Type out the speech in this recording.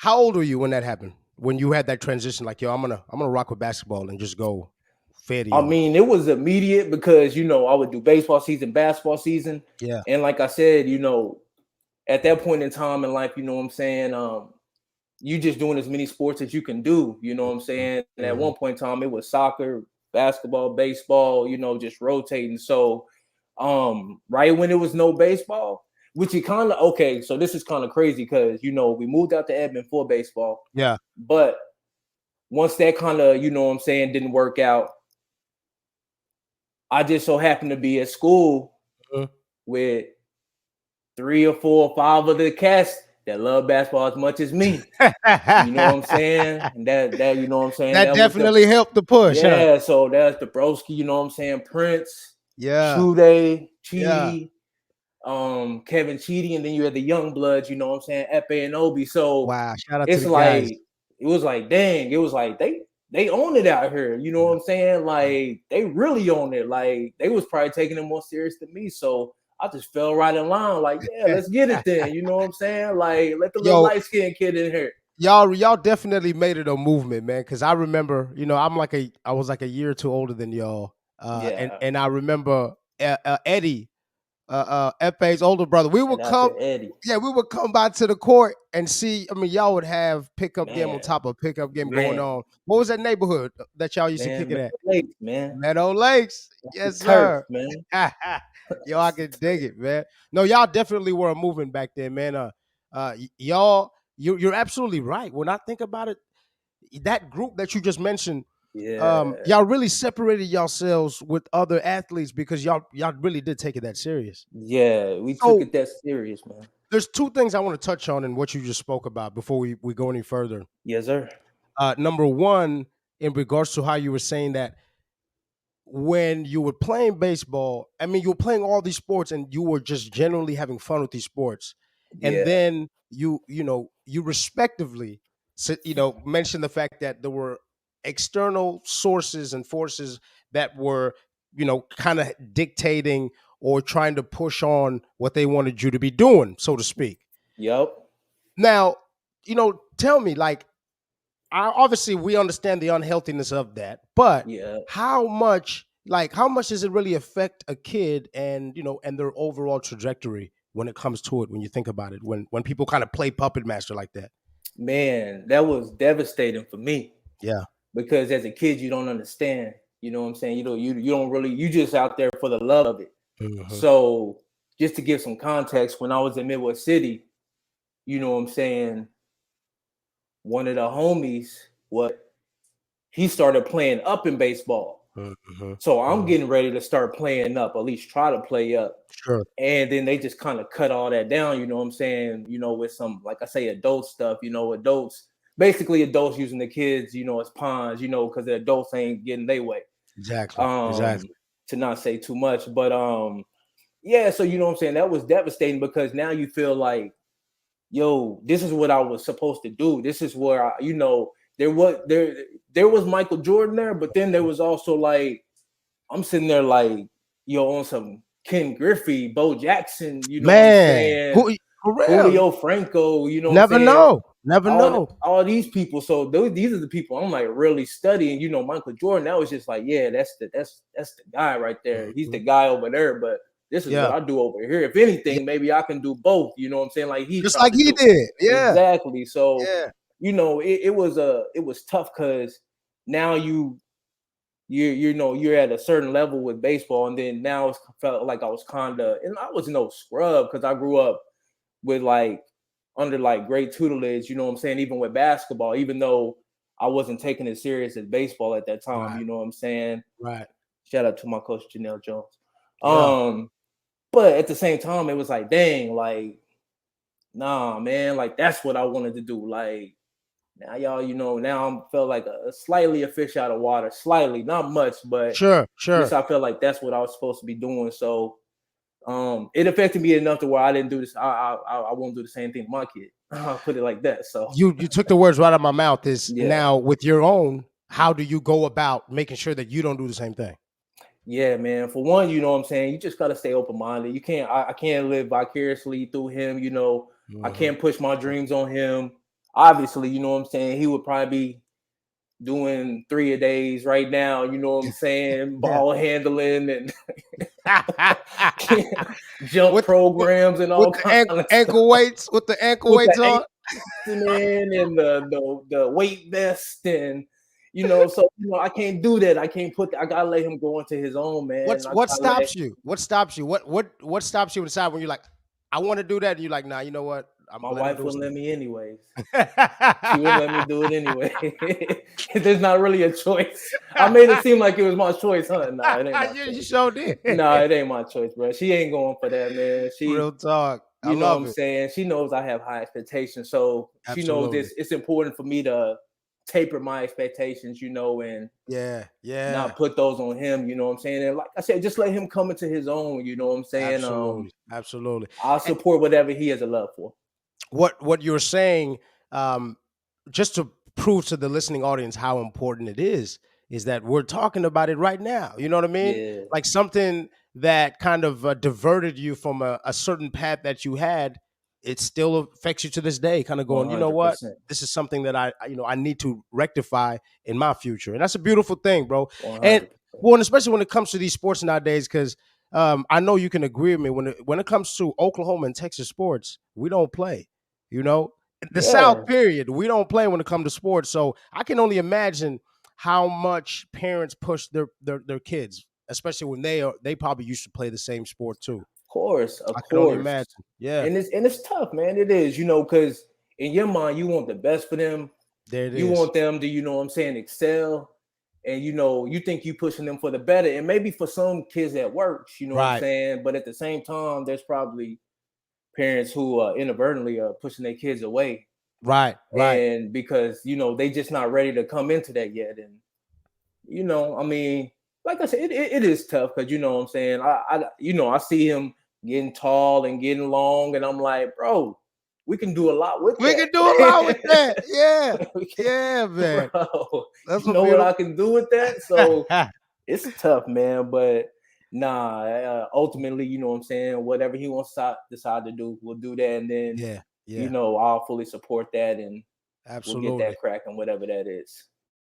How old were you when that happened? When you had that transition, like, yo, I'm gonna rock with basketball and just go fair to I y'all. mean, it was immediate because I would do baseball season, basketball season, Yeah. and like I said, at that point in time in life, what I'm saying, you just doing as many sports as you can do. You know what I'm saying? And at Mhm. one point in time, it was soccer, basketball, baseball. Just rotating. So, right when it was no baseball, which you kind of okay. So this is kind of crazy because we moved out to Edmond for baseball, Yeah. but once that kind of what I'm saying didn't work out, I just so happened to be at school Mhm. with 3 or 4 or 5 of the cats that love basketball as much as me. You know what I'm saying? And that you know what I'm saying? That That was the definitely helped the push, huh? yeah. So that's the broski. You know what I'm saying? Prince, Yeah. Chude, Yeah. Cheedy, Kevin Cheedy, and then you had the young bloods. You know what I'm saying? Epe and Obi. So Wow. Shout out to it's the guys. like it was like dang. It was like they own it out here. You know what I'm saying? Like they really own it. Like they was probably taking it more serious than me. So I just fell right in line. Like yeah, let's get it then. You know what I'm saying? Like let the little Yo, light skinned kid in here. y'all definitely made it a movement, man. Because I remember, I was like a year or two older than y'all, and Yeah, and I remember Eddie, Efe's older brother. We and would after come, Eddie, yeah, we would come by to the court and see. I mean, y'all would have pickup game on man, top of pickup game going man, on. What was that neighborhood that y'all used to kick man, it at? late, man. Meadow Lakes. That's the Yes, turf, sir. man. Yo, I can dig it, man. No, y'all definitely were a movement back then, man. Y'all, you're absolutely right. When I think about it, that group that you just mentioned, Yeah, y'all really separated yourselves with other athletes because y'all really did take it that serious. yeah, we took So it that serious, man. there's two things I want to touch on in what you just spoke about before we go any further. Yes, sir. Number one, in regards to how you were saying that when you were playing baseball, I mean, you were playing all these sports and you were just generally having fun with these sports. And Yeah, then you respectively, mentioned the fact that there were external sources and forces that were, kind of dictating or trying to push on what they wanted you to be doing, so to speak. yep, Now, tell me, like, obviously we understand the unhealthiness of that, but yeah, how much does it really affect a kid and and their overall trajectory when it comes to it, when you think about it, when people kind of play puppet master like that? man. That was devastating for me Yeah. because as a kid, you don't understand. You know what I'm saying? You don't really you just out there for the love of it. Hmm. So just to give some context, when I was in Midwest City, you know what I'm saying, one of the homies, what he started playing up in baseball. Hmm. So I'm Hmm. getting ready to start playing up, at least try to play up. Sure. And then they just kind of cut all that down, you know what I'm saying? With some, like I say, adult stuff, basically adults using the kids, as pawns, because the adults ain't getting their way. Exactly. Um, Exactly. to not say too much, but yeah, so you know what I'm saying? That was devastating because now you feel like, yo, this is what I was supposed to do. This is where there was Michael Jordan there, but then there was also like I'm sitting there like, on some Ken Griffey, Bo Jackson, you know what I'm Man, saying? who for real? Julio Franco, you know what I'm Never saying? know. Never All know. all these people. So these are the people I'm like really studying. Michael Jordan. That was just like, yeah, that's the guy right there. He's the Mhm. guy over there. But this is what Yeah. I do over here. If Yeah. anything, maybe I can do both. You know what I'm saying? Like he Just tried like to he do. did. Yeah. Exactly. So Yeah. it was tough because now you're at a certain level with baseball, and then now it felt like I was kinda, and I was no scrub because I grew up with like under like great tutelage, you know what I'm saying, even with basketball, even though I wasn't taking it serious as baseball at that time, Right. you know what I'm saying? Right. Shout out to my coach Janelle Jones. Yeah. Um, but at the same time, it was like, dang, like, nah, man, like that's what I wanted to do. Like now y'all, now I'm felt like slightly a fish out of water, slightly, not much, but Sure. just Sure. I felt like that's what I was supposed to be doing. So it affected me enough to where I didn't do this. I won't do the same thing to my kid. I'll put it like that. So You took the words right out of my mouth. Is yeah, now with your own, how do you go about making sure that you don't do the same thing? yeah, man. For one, you know what I'm saying, you just gotta stay open minded. You can't. I can't live vicariously through him. I Hmm. can't push my dreams on him. obviously, you know what I'm saying, he would probably be doing 3 a days right now, you know what I'm saying, Yeah. ball handling and jump with, with programs and with all the kind of ankle stuff weights, with the ankle with the weights on. man and the weight vest and so I can't do that. I can't I gotta let him go into his own, man. I What gotta let stops you? What stops you? What stops you inside when you're like, I want to do that, and you're like, nah, you know what? I'm my gonna let him wife do wouldn't let something. me anyways. She wouldn't let me do it anyway. There's not really a choice. I made it seem like it was my choice, huh? Nah, it ain't my You choice. sure did. Nah, it ain't my choice, bro. She ain't going for that, man. Real talk. I You know what I'm love it. saying? She knows I have high expectations. So she knows Absolutely. this. It's important for me to taper my expectations, and Yeah. Yeah. not put those on him, you know what I'm saying? And like I said, just let him come into his own, you know what I'm saying? Absolutely. Absolutely. I'll support whatever he has a love for. What you're saying, um, just to prove to the listening audience how important it is that we're talking about it right now. You know what I mean? Yeah, Like something that kind of diverted you from a certain path that you had, it still affects you to this day. Kind of going, you know what? 100%. This is something that I need to rectify in my future, and that's a beautiful thing, bro. And 100%. well, and especially when it comes to these sports nowadays, because I know you can agree with me when it comes to Oklahoma and Texas sports, we don't play. You know, the South Yeah, period, we don't play when it comes to sports. So I can only imagine how much parents push their kids, especially when they probably used to play the same sport too. of I can only course. imagine. Yeah, And it's tough, man. It is, because in your mind, you want the best for them. there it You is. want them to, what I'm saying, excel. And you think you pushing them for the better. And maybe for some kids that works, you know what I'm Right, saying? But at the same time, there's probably parents who inadvertently are pushing their kids away, right. and because they just not ready to come into that yet. And I mean, like I said, it is tough because what I'm saying, I see him getting tall and getting long, and I'm like, bro, we can do a lot with We can do a lot with that. that. Yeah, We can, yeah, man. bro, That's you a know what I beautiful. can do with that. So it's tough, man. But nah, ultimately, what I'm saying, whatever he wants to decide to do, we'll do that, and then Yeah, yeah, I'll fully support that, and we'll get absolutely. that cracking, whatever that is.